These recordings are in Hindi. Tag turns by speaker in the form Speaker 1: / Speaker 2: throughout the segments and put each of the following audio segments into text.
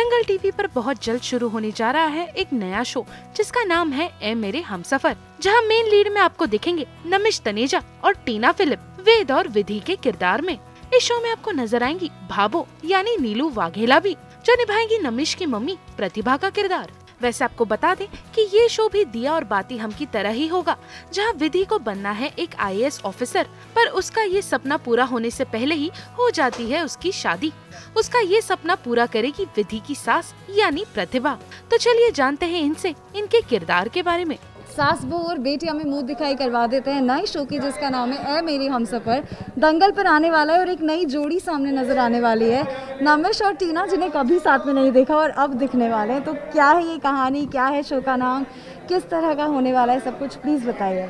Speaker 1: दंगल टीवी पर बहुत जल्द शुरू होने जा रहा है एक नया शो जिसका नाम है ए मेरे हमसफर, जहां मेन लीड में आपको दिखेंगे नमिश तनेजा और टीना फिलिप वेद और विधि के किरदार में। इस शो में आपको नजर आएंगी भाबो यानी नीलू वाघेला भी, जो निभाएंगी नमिश की मम्मी प्रतिभा का किरदार। वैसे आपको बता दें कि ये शो भी दिया और बाती हम की तरह ही होगा, जहां विधि को बनना है एक IAS ऑफिसर, पर उसका ये सपना पूरा होने से पहले ही हो जाती है उसकी शादी। उसका ये सपना पूरा करेगी विधि की सास यानी प्रतिभा। तो चलिए जानते हैं इनसे इनके किरदार के बारे में।
Speaker 2: सास बहू और बेटी हमें मुंह दिखाई करवा देते हैं नए शो की, जिसका नाम है ए मेरी हमसफर। दंगल पर आने वाला है और एक नई जोड़ी सामने नजर आने वाली है, नमिश और टीना, जिन्हें कभी साथ में नहीं देखा और अब दिखने वाले हैं। तो क्या है ये कहानी, क्या है शो का नाम, किस तरह का होने वाला है, सब कुछ प्लीज़ बताइए।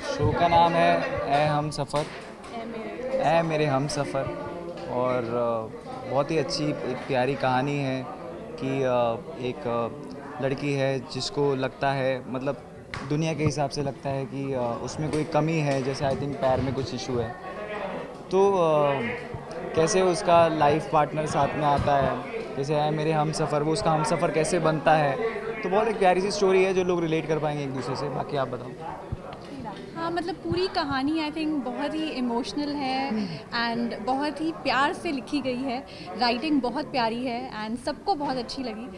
Speaker 3: शो का नाम है ए हमसफर, ए मेरे हमसफर, और बहुत ही अच्छी एक प्यारी कहानी है कि एक लड़की है जिसको लगता है, मतलब दुनिया के हिसाब से लगता है कि उसमें कोई कमी है, जैसे आई थिंक पैर में कुछ इशू है, तो कैसे उसका लाइफ पार्टनर साथ में आता है, जैसे है मेरे हमसफ़र, वो उसका हमसफ़र कैसे बनता है। तो बहुत एक प्यारी सी स्टोरी है जो लोग रिलेट कर पाएंगे एक दूसरे से। बाकी आप बताओ।
Speaker 4: हाँ, मतलब पूरी कहानी आई थिंक बहुत ही इमोशनल है एंड बहुत ही प्यार से लिखी गई है। राइटिंग बहुत प्यारी है एंड सबको बहुत अच्छी लगी।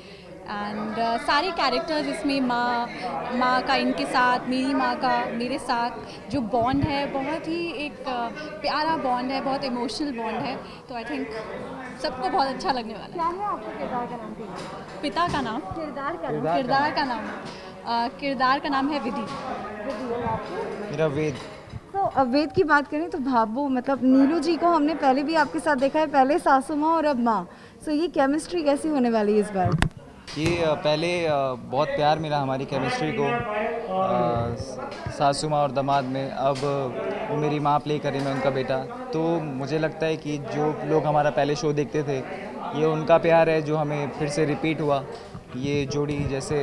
Speaker 4: एंड सारे कैरेक्टर्स इसमें माँ का इनके साथ, मेरी माँ का मेरे साथ जो बॉन्ड है, बहुत ही एक प्यारा बॉन्ड है, बहुत इमोशनल बॉन्ड है। तो आई थिंक सबको बहुत अच्छा लगने वाला है।
Speaker 2: क्या है आपके किरदार का नाम?
Speaker 4: पिता का नाम, किरदार का नाम है विधि।
Speaker 3: मेरा वेद।
Speaker 2: तो अब वेद की बात करें तो भाबो, मतलब नीलू जी को हमने पहले भी आपके साथ देखा है, पहले सासू माँ और अब माँ। सो ये केमिस्ट्री कैसी होने वाली है इस बार?
Speaker 3: ये पहले बहुत प्यार मिला हमारी केमिस्ट्री को सासू माँ और दामाद में। अब वो मेरी माँ प्ले कर रही, मैं उनका बेटा। तो मुझे लगता है कि जो लोग हमारा पहले शो देखते थे, ये उनका प्यार है जो हमें फिर से रिपीट हुआ। ये जोड़ी जैसे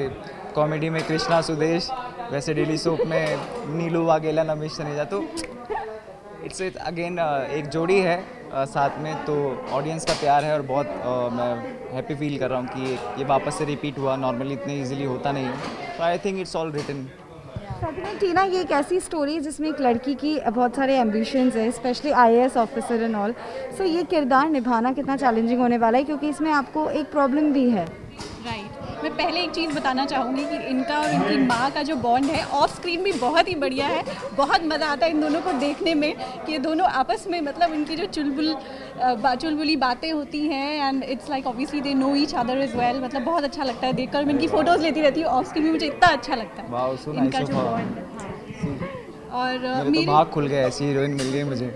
Speaker 3: कॉमेडी में कृष्णा सुदेश, वैसे डेली सोप में नीलू वाघेला नमिश तनेजा। तो इट्स अगेन एक जोड़ी है साथ में, तो ऑडियंस का प्यार है और बहुत मैं हैप्पी फील कर रहा हूँ कि ये वापस से रिपीट हुआ। नॉर्मली इतने इजीली होता नहीं है, तो I think it's all written.
Speaker 2: Tina, ये एक ऐसी स्टोरी है जिसमें एक लड़की की बहुत सारे एम्बिशंस है, specially IAS officer and all. So ये किरदार निभाना कितना चैलेंजिंग होने वाला है, क्योंकि इसमें आपको एक प्रॉब्लम भी है।
Speaker 4: राइट। मैं पहले एक चीज़ बताना चाहूँगी कि इनका और इनकी माँ का जो बॉन्ड है ऑफ स्क्रीन भी बहुत ही बढ़िया है। बहुत मज़ा आता है इन दोनों को देखने में कि ये दोनों आपस में, मतलब इनकी जो चुलबुली बातें होती हैं and it's like obviously they know each other as well. मतलब बहुत अच्छा लगता है देखकर। मैं इनकी फ़ोटोज़ लेती रहती हूँ ऑफ स्क्रीन में, मुझे इतना अच्छा लगता है इनका जो बॉन्ड है। और
Speaker 3: मेरे तो भाग खुल गया, ऐसी हीरोइन मिल गई मुझे।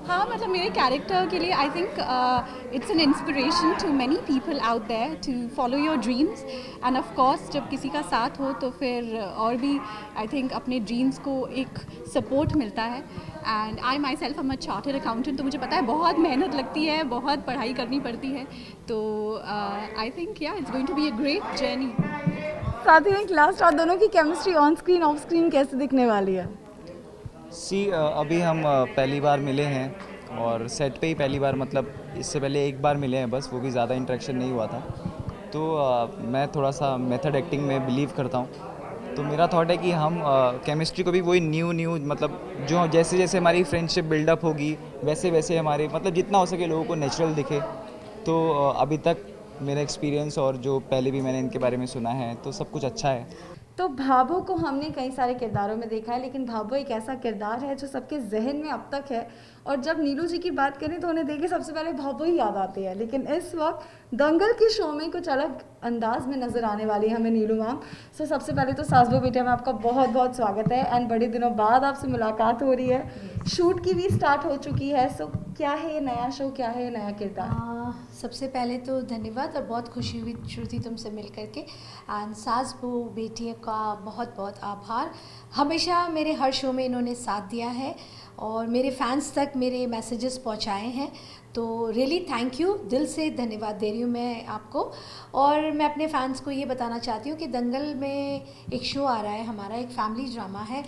Speaker 4: हाँ, मतलब मेरे कैरेक्टर के लिए I think it's an inspiration to many people out there to follow your dreams. And of course जब किसी का साथ हो तो फिर और भी आई थिंक अपने ड्रीम्स को एक सपोर्ट मिलता है। And I my self am a chartered accountant, तो मुझे पता है बहुत मेहनत लगती है, बहुत पढ़ाई करनी पड़ती है। तो I think yeah it's going to be a great journey.
Speaker 2: साथ ही एक लास्ट, आप दोनों की chemistry on screen off screen कैसे दिखने वाली है?
Speaker 3: अभी हम पहली बार मिले हैं और सेट पे ही पहली बार, मतलब इससे पहले एक बार मिले हैं बस, वो भी ज़्यादा इंटरेक्शन नहीं हुआ था। तो मैं थोड़ा सा मेथड एक्टिंग में बिलीव करता हूँ, तो मेरा थॉट है कि हम केमिस्ट्री को भी वही न्यू मतलब जो जैसे जैसे हमारी फ्रेंडशिप बिल्डअप होगी वैसे वैसे हमारे, मतलब जितना हो सके लोगों को नेचुरल दिखे। तो अभी तक मेरा एक्सपीरियंस और जो पहले भी मैंने इनके बारे में सुना है, तो सब कुछ अच्छा है।
Speaker 2: तो भाबो को हमने कई सारे किरदारों में देखा है, लेकिन भाबो एक ऐसा किरदार है जो सबके जहन में अब तक है। और जब नीलू जी की बात करें तो उन्हें देखे सबसे पहले भाबो ही याद आती है। लेकिन इस वक्त दंगल के शो में कुछ अलग अंदाज में नज़र आने वाली है हमें नीलू मैम। सो सबसे पहले तो सास बहू बेटिया में आपका बहुत बहुत स्वागत है। एंड बड़े दिनों बाद आपसे मुलाकात हो रही है, शूट की भी स्टार्ट हो चुकी है। सो क्या है ये नया शो, क्या है ये नया किरदार?
Speaker 5: सबसे पहले तो धन्यवाद और बहुत खुशी हुई श्रुति तुमसे मिल करके। एंड सास बहू बेटियों का बहुत बहुत आभार। हमेशा मेरे हर शो में इन्होंने साथ दिया है और मेरे फैंस तक मेरे मैसेजेस पहुंचाए हैं। तो रियली थैंक यू, दिल से धन्यवाद दे रही हूँ मैं आपको। और मैं अपने फैंस को ये बताना चाहती हूँ कि दंगल में एक शो आ रहा है हमारा, एक फैमिली ड्रामा है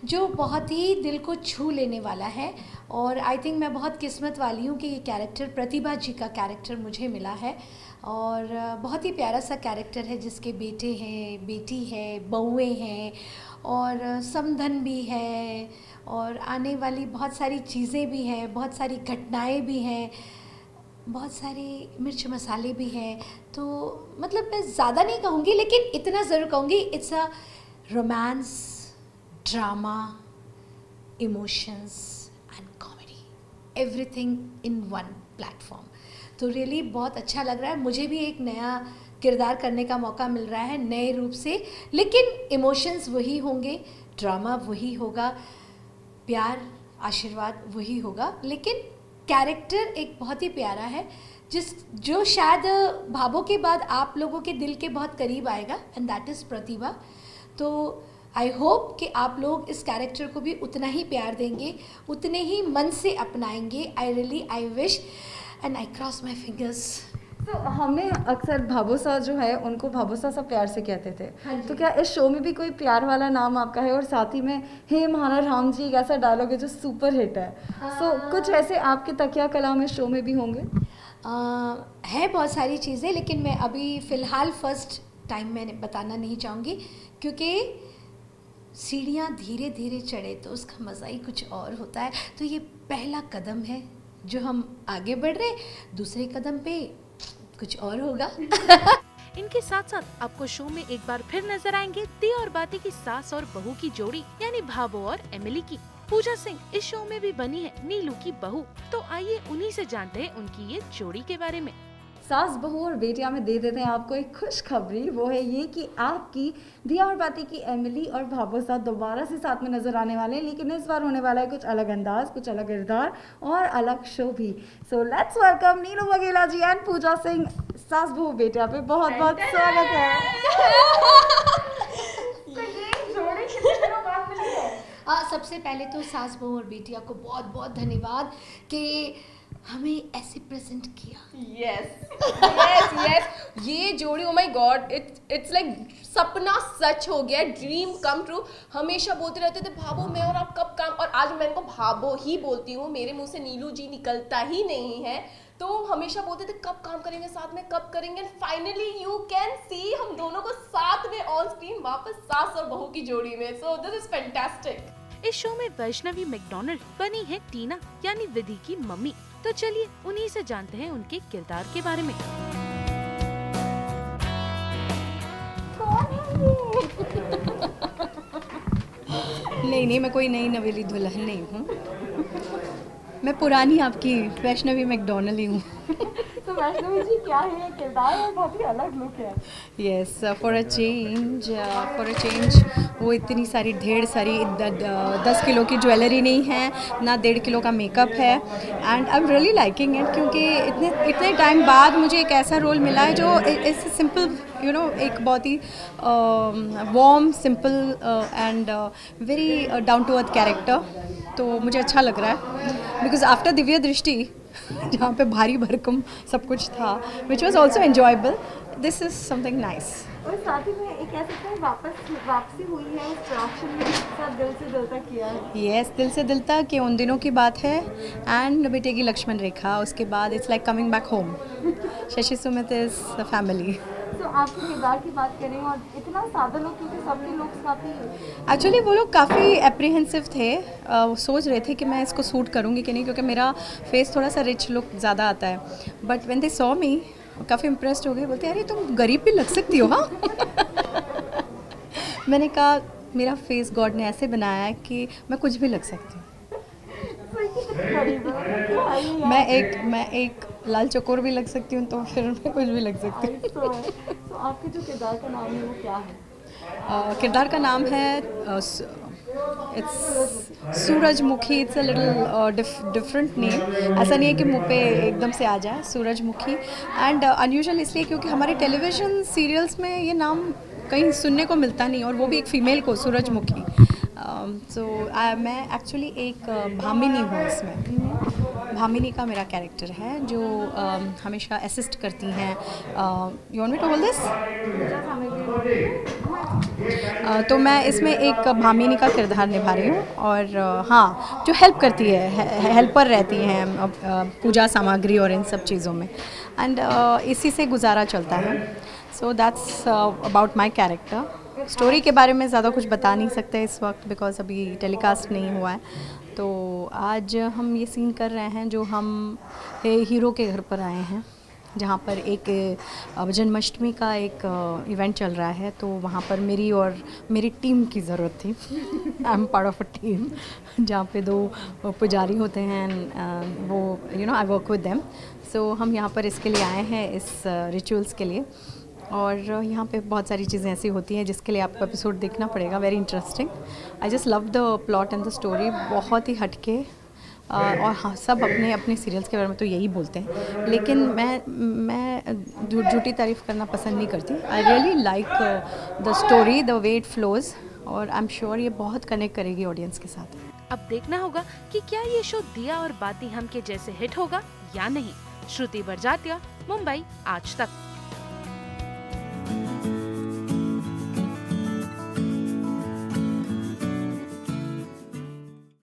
Speaker 5: जो बहुत ही दिल को छू लेने वाला है। और आई थिंक मैं बहुत किस्मत वाली हूँ कि ये कैरेक्टर, प्रतिभा जी का कैरेक्टर मुझे मिला है। और बहुत ही प्यारा सा कैरेक्टर है जिसके बेटे हैं, बेटी है, बहुएँ हैं और समधन भी है और आने वाली बहुत सारी चीज़ें भी हैं, बहुत सारी घटनाएं भी हैं, बहुत सारे मिर्च मसाले भी हैं। तो मतलब मैं ज़्यादा नहीं कहूँगी, लेकिन इतना ज़रूर कहूँगी, it's a romance drama, emotions and comedy, everything in one platform. तो रियली बहुत अच्छा लग रहा है। मुझे भी एक नया किरदार करने का मौका मिल रहा है नए रूप से, लेकिन इमोशंस वही होंगे, ड्रामा वही होगा, प्यार आशीर्वाद वही होगा, लेकिन कैरेक्टर एक बहुत ही प्यारा है जो शायद भाभो के बाद आप लोगों के दिल के बहुत करीब आएगा, एंड दैट इज़ प्रतिभा। तो आई होप कि आप लोग इस कैरेक्टर को भी उतना ही प्यार देंगे, उतने ही मन से अपनाएंगे। I wish and I cross my fingers.
Speaker 2: तो हमने अक्सर भाभोसा जो है उनको भाभोसा सा प्यार से कहते थे। हाँ, तो क्या इस शो में भी कोई प्यार वाला नाम आपका है? और साथ ही में हे महारा राम जी, एक ऐसा डायलॉग है जो सुपर हिट है। सो कुछ ऐसे आपके तकिया कलाम इस शो में भी होंगे?
Speaker 5: है बहुत सारी चीज़ें, लेकिन मैं अभी फ़िलहाल फर्स्ट टाइम मैं बताना नहीं चाहूँगी, क्योंकि सीढ़ियाँ धीरे धीरे चढ़े तो उसका मज़ा ही कुछ और होता है। तो ये पहला कदम है जो हम आगे बढ़ रहे, दूसरे कदम पे कुछ और होगा।
Speaker 1: इनके साथ साथ आपको शो में एक बार फिर नजर आएंगे दिया और बाती की सास और बहू की जोड़ी, यानी भाभो और एमिली की। पूजा सिंह इस शो में भी बनी है नीलू की बहू। तो आइए उन्हीं से जानते हैं उनकी ये जोड़ी के बारे में।
Speaker 2: सास बहू और बेटिया में दे देते हैं आपको एक खुशखबरी। वो है ये कि आपकी दिया और बाती की एमिली और भाभोसा दोबारा से साथ में नजर आने वाले हैं, लेकिन इस बार होने वाला है कुछ अलग अंदाज, कुछ अलग किरदार और अलग शो भी। So let's welcome Neelu Vaghela ji and Pooja Singh Saas Bahu बेटिया पे। बहुत बहुत स्वागत है।
Speaker 5: सबसे पहले तो सास बहू और बेटिया को बहुत बहुत धन्यवाद कि हमें ऐसे प्रेजेंट किया।
Speaker 6: यस ये जोड़ी, oh my God, it's like सपना सच हो गया, ड्रीम कम ट्रू। हमेशा बोलते रहते थे भाभो मैं और आप कब काम, और आज मैं इनको भाभो ही बोलती हूँ, मेरे मुंह से नीलू जी निकलता ही नहीं है। तो हमेशा बोलते थे कब काम करेंगे साथ में, कब करेंगे। फाइनली यू कैन सी हम दोनों को साथ में ऑन स्क्रीन वापस सास और बहू की जोड़ी में। So this is fantastic.
Speaker 1: इस शो में वैष्णवी मैकडॉनल्ड बनी है टीना, यानी विधि की मम्मी। तो चलिए उन्हीं से जानते हैं उनके किरदार के बारे में।
Speaker 4: नहीं, मैं कोई नई नवेली दुल्हन नहीं हूँ। मैं पुरानी आपकी वैष्णवी मैकडॉनल्ड ही हूँ।
Speaker 2: तो वैष्णवी जी क्या है ये किरदार और बहुत ही अलग लुक है।
Speaker 4: यस, फॉर अ चेंज वो इतनी सारी ढेर सारी 10 किलो की ज्वेलरी नहीं है ना, 1.5 किलो का मेकअप है, and I am really liking it, क्योंकि इतने टाइम बाद मुझे एक ऐसा रोल मिला है जो इट्स सिंपल, यू नो, एक बहुत ही warm, simple and very down to earth character. तो मुझे अच्छा लग रहा है, बिकॉज आफ्टर दिव्य दृष्टि जहाँ पे भारी भरकम सब कुछ था, which was also enjoyable, this is something nice.
Speaker 2: और साथ ही में एक कह सकते हैं वापसी हुई है उस प्रोडक्शन में, सब दिल से दिल तक किया है।
Speaker 4: यस, दिल से दिल तक, ये उन दिनों की बात है, एंड बेटे की लक्ष्मण रेखा, उसके बाद it's like coming back home. Shashi Sumit is the family.
Speaker 2: तो आपके किरदार की बात करें, और इतना सादा लोग, क्योंकि सबके लोग काफ़ी
Speaker 4: एक्चुअली वो लोग काफ़ी एप्रीहेंसिव थे, वो सोच रहे थे कि मैं इसको सूट करूँगी कि नहीं, क्योंकि मेरा फेस थोड़ा सा रिच लुक ज़्यादा आता है। But when they saw me, काफ़ी इम्प्रेस्ड हो गए, बोलते अरे तुम गरीब भी लग सकती हो। हाँ। मैंने कहा मेरा फेस गॉड ने ऐसे बनाया है कि मैं कुछ भी लग सकती हूँ। मैं एक लाल चकोर भी लग सकती हूँ, तो फिर मैं कुछ भी लग सकती हूँ।
Speaker 2: तो आपके जो किरदार का नाम है वो क्या है?
Speaker 4: किरदार का नाम है इट्स सूरजमुखी। It's a little different name. ऐसा नहीं है कि मुंह पे एकदम से आ जाए, सूरजमुखी। एंड अनयूजुअल इसलिए क्योंकि हमारे टेलीविज़न सीरियल्स में ये नाम कहीं सुनने को मिलता नहीं, और वो भी एक फ़ीमेल को, सूरजमुखी। मैं एक्चुअली एक भामिनी हूँ इसमें। भामिनी का मेरा कैरेक्टर है जो हमेशा असिस्ट करती हैं। You want me to hold this? तो मैं इसमें एक भामिनी का किरदार निभा रही हूँ और हाँ, जो हेल्प करती है, हेल्पर रहती हैं पूजा सामग्री और इन सब चीज़ों में, एंड इसी से गुजारा चलता है। So that's about my character. Story के बारे में ज़्यादा कुछ बता नहीं सकते इस वक्त, बिकॉज अभी टेलीकास्ट नहीं हुआ है। तो आज हम ये सीन कर रहे हैं जो हम हीरो के घर पर आए हैं, जहाँ पर एक जन्माष्टमी का एक इवेंट चल रहा है। तो वहाँ पर मेरी और मेरी टीम की ज़रूरत थी। I am part of a team जहाँ पे 2 पुजारी होते हैं, वो आई वर्क विद देम। सो हम यहाँ पर इसके लिए आए हैं, इस रिचुअल्स के लिए। और यहाँ पे बहुत सारी चीज़ें ऐसी होती हैं जिसके लिए आपको एपिसोड देखना पड़ेगा। Very interesting. I just love the plot and the story. बहुत ही हटके और हाँ, सब अपने अपने सीरियल्स के बारे में तो यही बोलते हैं, लेकिन मैं झूठी तारीफ़ करना पसंद नहीं करती। I really like the story, the way it flows, और आई एम श्योर ये बहुत कनेक्ट करेगी ऑडियंस के साथ।
Speaker 1: अब देखना होगा कि क्या ये शो दिया और बाती हम के जैसे हिट होगा या नहीं। श्रुति बरजात्या, मुंबई, आज तक।